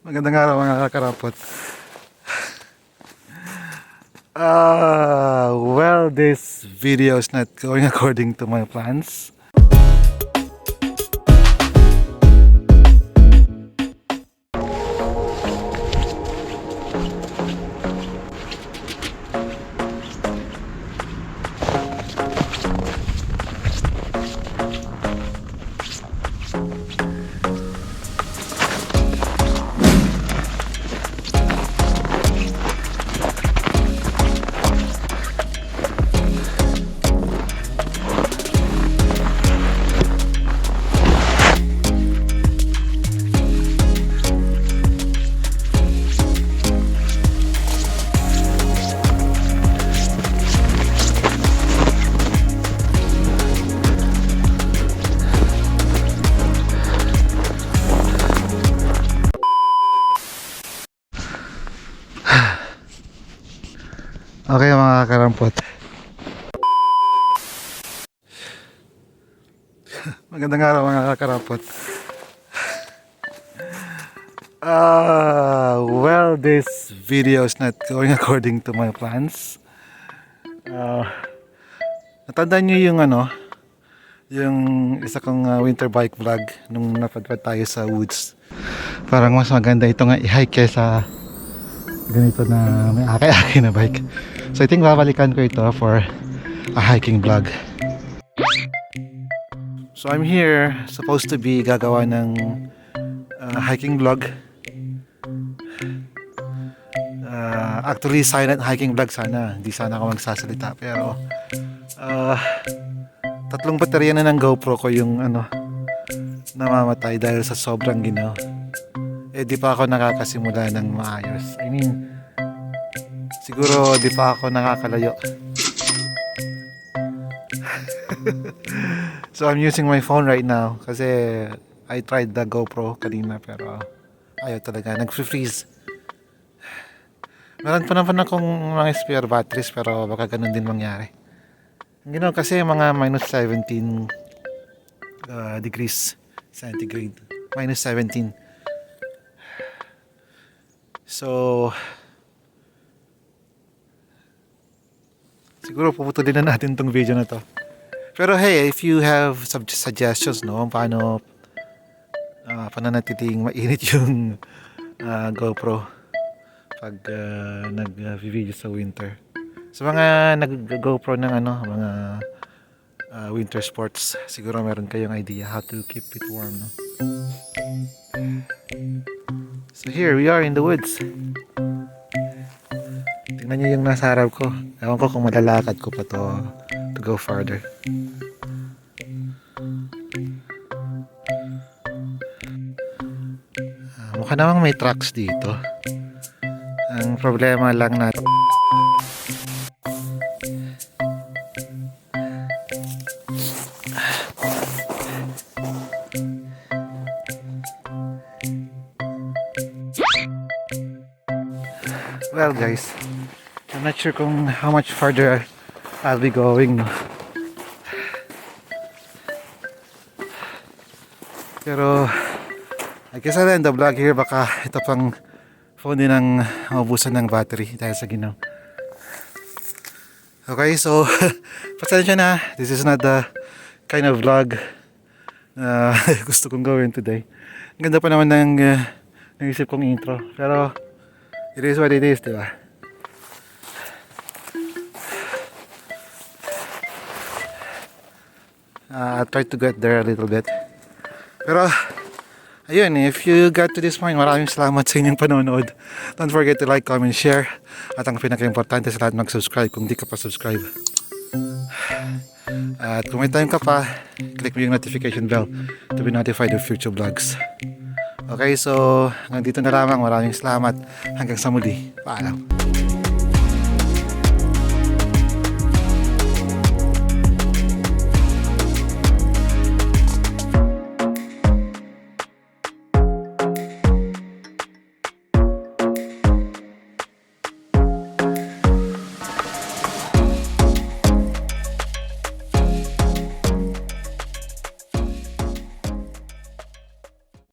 Magandang araw mga kakarapot. Well, this video is not going according to my plans. Okay mga karampot. Magandang araw mga karampot. Well, this video is not going according to my plans. Natandaan nyo yung isa kong winter bike vlog nung napadpad tayo sa woods. Parang mas maganda ito nga i-hike kaysa ganito na may akay-akay na bike. So I think babalikan ko ito for a hiking vlog. So I'm here, supposed to be gagawa ng hiking vlog. Actually silent hiking vlog sana. Hindi sana ako magsasalita, pero tatlong baterya na ng GoPro ko yung namamatay dahil sa sobrang ginaw. Di pa ako nakakasimula ng maayos. I mean, siguro di pa ako nakakalayo. So I'm using my phone right now kasi I tried the GoPro kanina pero ayaw talaga, nag-freeze. Meron pa naman akong mga spare batteries pero baka ganun din mangyari. Ginaw kasi mga minus 17 degrees centigrade. Minus 17. So siguro puputulin na natin tong video na to. Pero hey, if you have suggestions paano pananatiling mainit yung GoPro pag nag-video sa winter. Sa mga nag-GoPro ng mga winter sports, siguro meron kayong idea how to keep it warm, no? So here we are in the woods. Tingnan nyo yung nasa harap ko. Ewan ko kung malalakad ko pa to go farther. Mukha namang may trucks dito. Ang problema lang natin, well guys, I'm not sure kung how much farther I'll be going, no? Pero I guess I'll end the vlog here. Baka ito pang phone din ang maubusan ng battery dahil sa ginaw. Okay, so pasensya na, this is not the kind of vlog na gusto kong gawin today. Ang ganda pa naman ng naisip kong intro, pero it is what it is, diba? I'll try to get there a little bit. Pero ayun, if you got to this point, maraming salamat sa inyong panonood. Don't forget to like, comment, share. At ang pinaka-importante sa lahat, mag-subscribe kung di ka pa subscribe. At kung may time ka pa, click mo yung notification bell to be notified of future vlogs. Okay, so hanggang dito na lamang. Maraming salamat. Hanggang sa muli. Paalam.